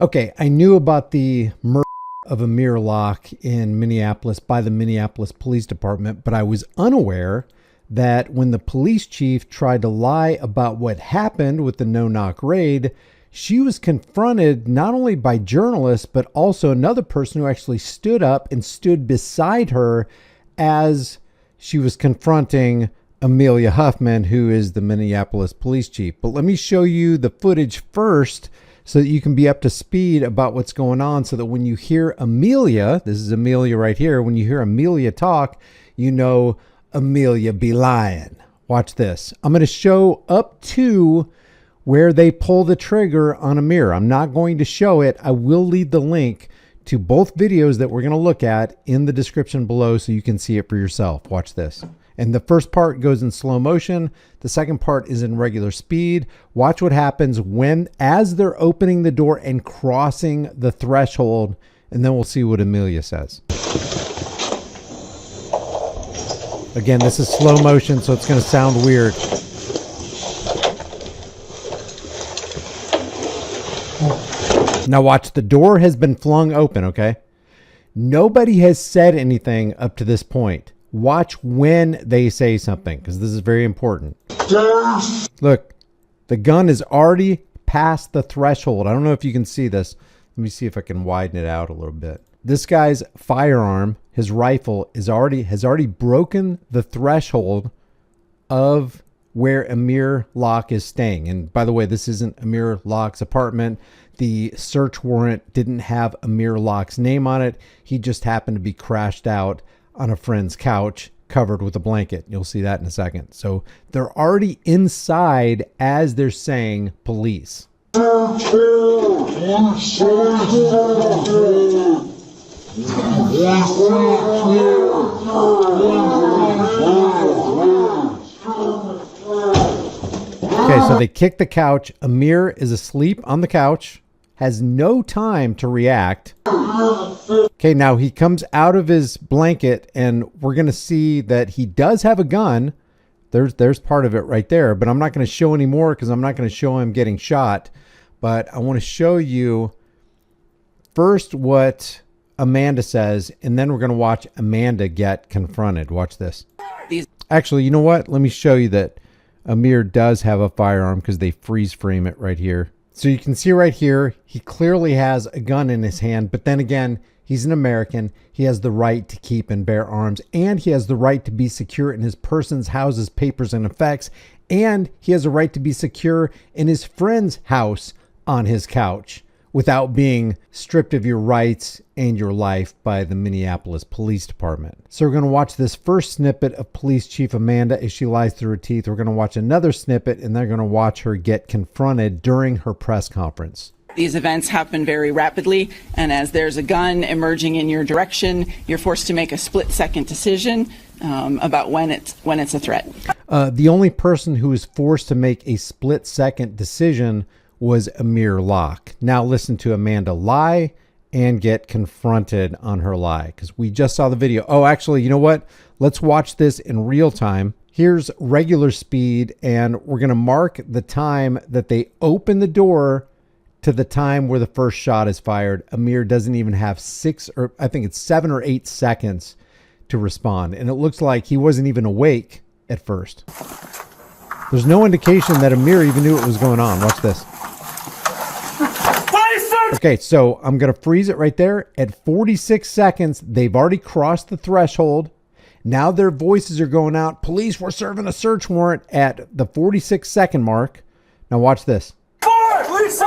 Okay, I knew about the murder of Amir Locke in Minneapolis by the Minneapolis Police Department, but I was unaware that when the police chief tried to lie about what happened with the no-knock raid, she was confronted not only by journalists, but also another person who actually stood up and stood beside her as she was confronting Amelia Huffman, who is the Minneapolis police chief. But let me show you the footage first so that you can be up to speed about what's going on, so that when you hear Amelia, this is Amelia right here, when you hear Amelia talk, you know Amelia be lying. Watch this. I'm going to show up to where they pull the trigger on Amir. I'm not going to show it. I will leave the link to both videos that we're going to look at in the description below so you can see it for yourself. Watch this. And the first part goes in slow motion. The second part is in regular speed. Watch what happens as they're opening the door and crossing the threshold, and then we'll see what Amelia says. Again, this is slow motion, so it's going to sound weird. Now watch, the door has been flung open, okay? Nobody has said anything up to this point. Watch when they say something, because this is very important. Look, the gun is already past the threshold. I don't know if you can see this. Let me see if I can widen it out a little bit. This guy's firearm, his rifle, has already broken the threshold of where Amir Locke is staying. And by the way, this isn't Amir Locke's apartment. The search warrant didn't have Amir Locke's name on it. He just happened to be crashed out on a friend's couch covered with a blanket. You'll see that in a second. So they're already inside as they're saying police. Okay, so they kick the couch. Amir is asleep on the couch, has no time to react. Okay, now he comes out of his blanket, and we're going to see that he does have a gun. There's part of it right there, but I'm not going to show any more because I'm not going to show him getting shot. But I want to show you first what Amanda says, and then we're going to watch Amanda get confronted. Watch this. Actually, you know what? Let me show you that Amir does have a firearm because they freeze frame it right here. So you can see right here, he clearly has a gun in his hand, but then again, he's an American. He has the right to keep and bear arms, and he has the right to be secure in his person's houses, papers, and effects, and he has a right to be secure in his friend's house on his couch without being stripped of your rights and your life by the Minneapolis Police Department. So we're going to watch this first snippet of Police Chief Amanda as she lies through her teeth. We're going to watch another snippet, and they're going to watch her get confronted during her press conference. These events happen very rapidly, and as there's a gun emerging in your direction, you're forced to make a split-second decision about when it's a threat. The only person who was forced to make a split-second decision was Amir Locke. Now listen to Amanda lie and get confronted on her lie, because we just saw the video. Oh, actually, you know what? Let's watch this in real time. Here's regular speed, and we're going to mark the time that they open the door to the time where the first shot is fired. Amir doesn't even have 7 or 8 seconds to respond. And it looks like he wasn't even awake at first. There's no indication that Amir even knew what was going on. Watch this. Okay, so I'm going to freeze it right there. At 46 seconds, they've already crossed the threshold. Now their voices are going out. Police were serving a search warrant at the 46-second mark. Now watch this. Police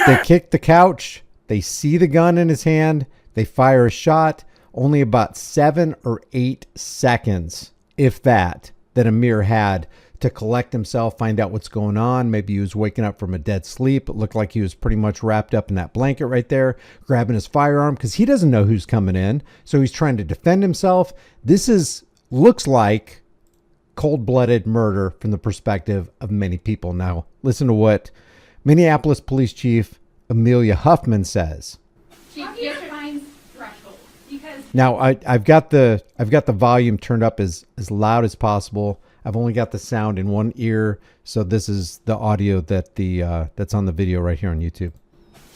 They kick the couch. They see the gun in his hand. They fire a shot. Only about 7 or 8 seconds, if that Amir had to collect himself, find out what's going on. Maybe he was waking up from a dead sleep. It looked like he was pretty much wrapped up in that blanket right there, grabbing his firearm because he doesn't know who's coming in. So he's trying to defend himself. This looks like cold-blooded murder from the perspective of many people. Now, listen to what Minneapolis Police Chief Amelia Huffman says. Now, I've got the volume turned up as loud as possible. I've only got the sound in one ear, so this is the audio that that's on the video right here on YouTube.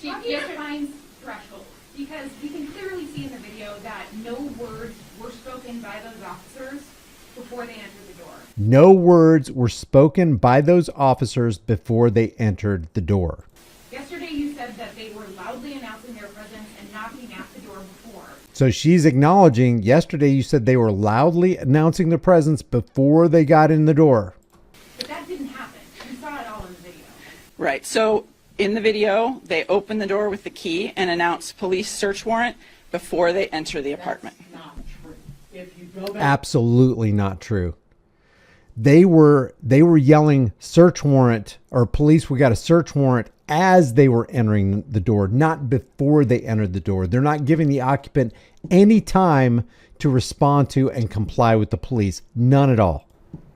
How do you define threshold? Because we can clearly see in the video that no words were spoken by those officers before they entered the door. No words were spoken by those officers before they entered the door. Yesterday you said that they were loudly announcing their presence and knocking at the door before. So she's acknowledging yesterday you said they were loudly announcing their presence before they got in the door. But that didn't happen. You saw it all in the video. Right. So in the video, they open the door with the key and announce police search warrant before they enter the apartment. That's not true. If you go back, Absolutely not true. They were yelling search warrant, or police, we got a search warrant, as they were entering the door, not before they entered the door. They're not giving the occupant any time to respond to and comply with the police. None at all.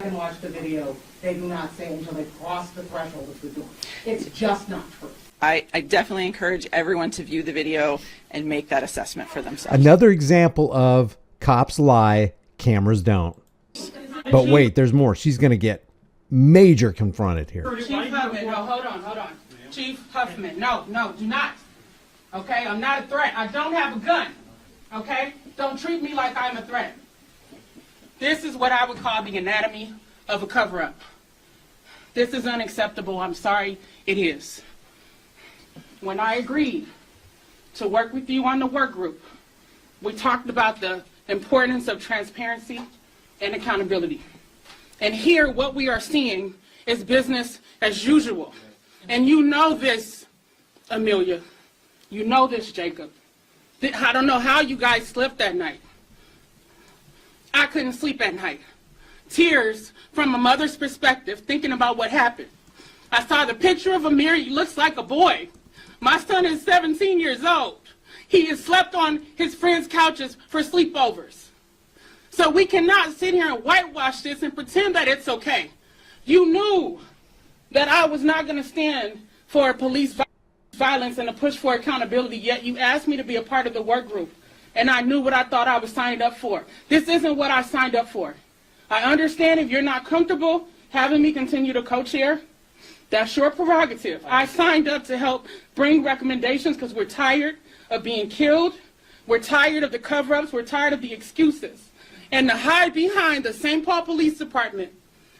and watch the video, they do not say until they cross the threshold of the door. It's just not true. I definitely encourage everyone to view the video and make that assessment for themselves. Another example of cops lie, cameras don't. But wait, there's more. She's going to get major confronted here. Chief Huffman, no, hold on. Chief Huffman, no, do not. Okay, I'm not a threat. I don't have a gun. Okay? Don't treat me like I'm a threat. This is what I would call the anatomy of a cover-up. This is unacceptable. I'm sorry, it is. When I agreed to work with you on the work group, we talked about the importance of transparency and accountability. And here, what we are seeing is business as usual. And you know this, Amelia. You know this, Jacob. I don't know how you guys slept that night. I couldn't sleep at night. Tears from a mother's perspective, thinking about what happened. I saw the picture of Amir. He looks like a boy. My son is 17 years old. He has slept on his friends' couches for sleepovers. So we cannot sit here and whitewash this and pretend that it's okay. You knew that I was not going to stand for police violence and a push for accountability, yet you asked me to be a part of the work group. And I knew what I thought I was signed up for. This isn't what I signed up for. I understand if you're not comfortable having me continue to co-chair, that's your prerogative. I signed up to help bring recommendations because we're tired of being killed. We're tired of the cover-ups. We're tired of the excuses. And to hide behind the St. Paul Police Department,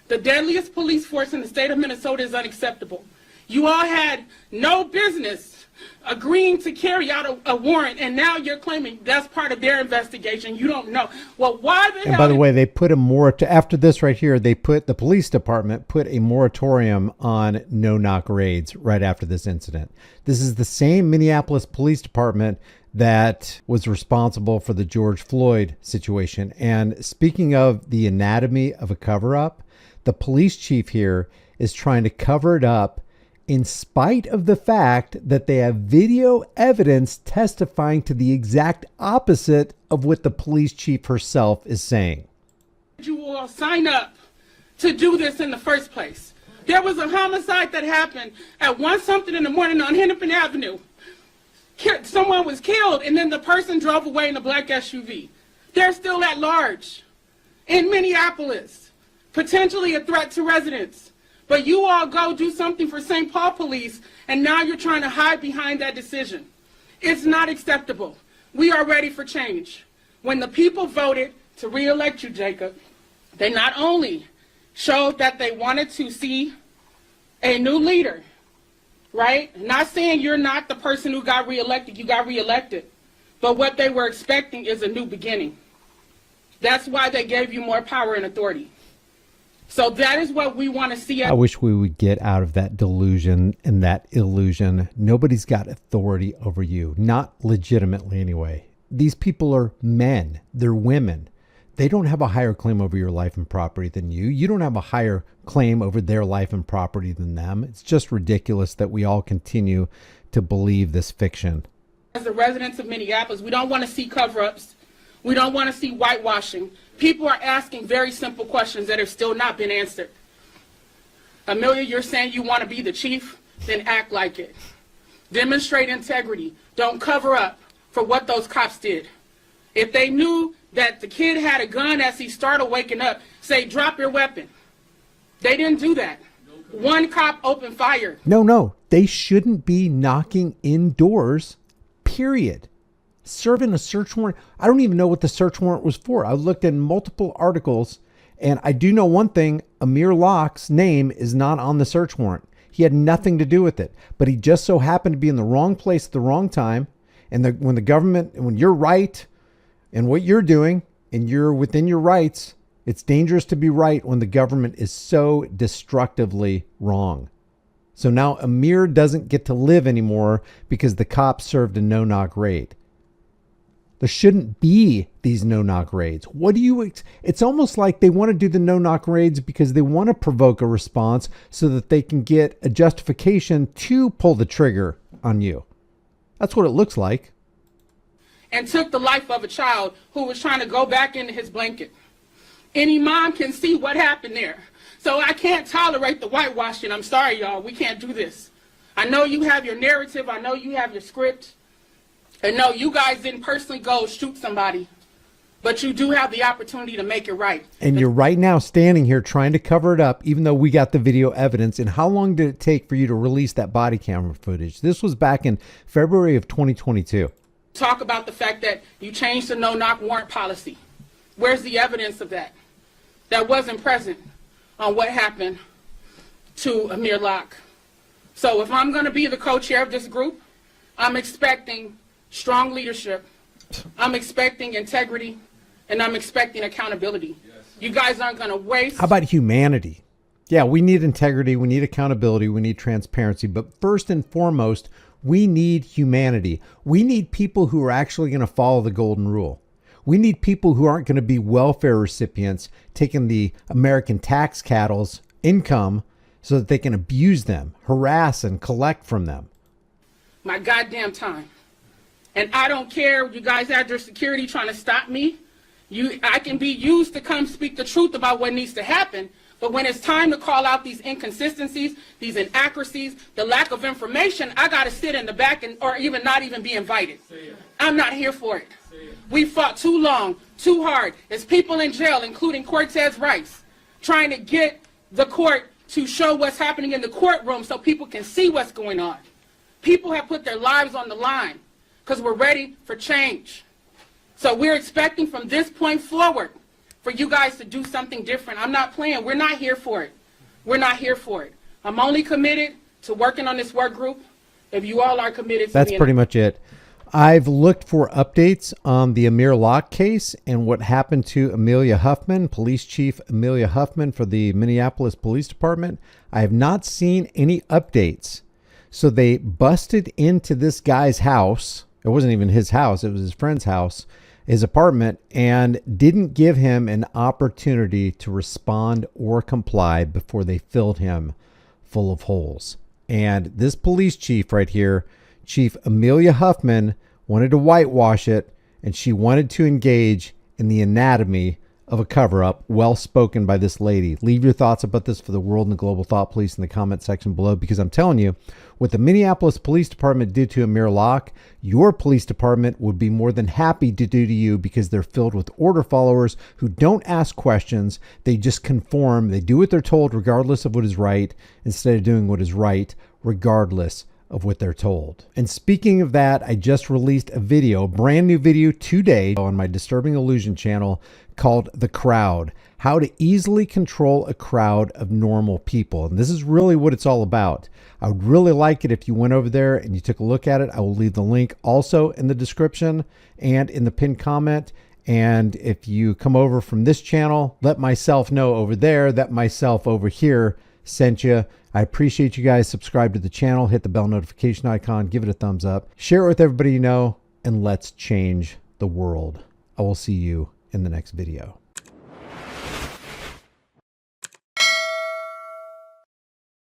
the deadliest police force in the state of Minnesota, is unacceptable. You all had no business agreeing to carry out a warrant, and now you're claiming that's part of their investigation. You don't know. Well, why the hell? And by the way, they put a after this right here, the police department put a moratorium on no-knock raids right after this incident. This is the same Minneapolis Police Department that was responsible for the George Floyd situation. And speaking of the anatomy of a cover-up, the police chief here is trying to cover it up in spite of the fact that they have video evidence testifying to the exact opposite of what the police chief herself is saying. You all sign up to do this in the first place. There was a homicide that happened at 1-something in the morning on Hennepin Avenue. Someone was killed, and then the person drove away in a black SUV. They're still at large in Minneapolis, potentially a threat to residents. But you all go do something for St. Paul Police, and now you're trying to hide behind that decision. It's not acceptable. We are ready for change. When the people voted to re-elect you, Jacob, they not only showed that they wanted to see a new leader, right? Not saying you're not the person who got re-elected, you got re-elected. But what they were expecting is a new beginning. That's why they gave you more power and authority. So that is what we want to see. I wish we would get out of that delusion and that illusion. Nobody's got authority over you, not legitimately anyway. These people are men. They're women. They don't have a higher claim over your life and property than you. You don't have a higher claim over their life and property than them. It's just ridiculous that we all continue to believe this fiction. As the residents of Minneapolis, we don't want to see cover-ups. We don't want to see whitewashing. People are asking very simple questions that have still not been answered. Amelia, you're saying you want to be the chief? Then act like it. Demonstrate integrity. Don't cover up for what those cops did. If they knew that the kid had a gun as he started waking up, say, drop your weapon. They didn't do that. One cop opened fire. No, they shouldn't be knocking indoors, period. Serving a search warrant. I don't even know what the search warrant was for. I looked in multiple articles, and I do know one thing. Amir Locke's name is not on the search warrant. He had nothing to do with it, but he just so happened to be in the wrong place at the wrong time. And when the government, when you're right and what you're doing and you're within your rights, it's dangerous to be right when the government is so destructively wrong. So now Amir doesn't get to live anymore because the cops served a no-knock raid. There shouldn't be these no-knock raids. It's almost like they want to do the no-knock raids because they want to provoke a response so that they can get a justification to pull the trigger on you. That's what it looks like. And took the life of a child who was trying to go back into his blanket. Any mom can see what happened there. So I can't tolerate the whitewashing. I'm sorry, y'all. We can't do this. I know you have your narrative. I know you have your script. And no, you guys didn't personally go shoot somebody. But you do have the opportunity to make it right. And you're right now standing here trying to cover it up, even though we got the video evidence. And how long did it take for you to release that body camera footage? This was back in February of 2022. Talk about the fact that you changed the no-knock warrant policy. Where's the evidence of that? That wasn't present on what happened to Amir Locke. So if I'm going to be the co-chair of this group, I'm expecting strong leadership. I'm expecting integrity. And I'm expecting accountability. Yes. You guys aren't going to waste. How about humanity? Yeah, we need integrity. We need accountability. We need transparency. But first and foremost, we need humanity. We need people who are actually going to follow the golden rule. We need people who aren't going to be welfare recipients taking the American tax cattle's income so that they can abuse them, harass, and collect from them. My goddamn time. And I don't care. You guys had your security trying to stop me. I can be used to come speak the truth about what needs to happen, but when it's time to call out these inconsistencies, these inaccuracies, the lack of information, I got to sit in the back or even not even be invited. I'm not here for it. We fought too long, too hard. There's people in jail, including Cortez Rice, trying to get the court to show what's happening in the courtroom so people can see what's going on. People have put their lives on the line because we're ready for change. So we're expecting from this point forward for you guys to do something different. I'm not playing. We're not here for it. We're not here for it. I'm only committed to working on this work group if you all are committed to That's pretty much it. I've looked for updates on the Amir Locke case and what happened to Amelia Huffman, Police Chief Amelia Huffman for the Minneapolis Police Department. I have not seen any updates. So they busted into this guy's house. It wasn't even his house. It was his friend's house, his apartment, and didn't give him an opportunity to respond or comply before they filled him full of holes. And this police chief right here, Chief Amelia Huffman, wanted to whitewash it, and she wanted to engage in the anatomy of a cover-up. Well spoken by this lady. Leave your thoughts about this for the world and the global thought police in the comment section below, because I'm telling you, what the Minneapolis Police Department did to Amir Locke, your police department would be more than happy to do to you, because they're filled with order followers who don't ask questions. They just conform. They do what they're told regardless of what is right, instead of doing what is right regardless of what they're told. And speaking of that, I just released a video, a brand new video today on my Disturbing Illusion channel called The Crowd, how to easily control a crowd of normal people. And this is really what it's all about. I would really like it if you went over there and you took a look at it. I will leave the link also in the description and in the pinned comment. And if you come over from this channel, let myself know over there that myself over here sent you. I appreciate you guys. Subscribe to the channel, hit the bell notification icon, give it a thumbs up, share it with everybody you know, and let's change the world. I will see you in the next video.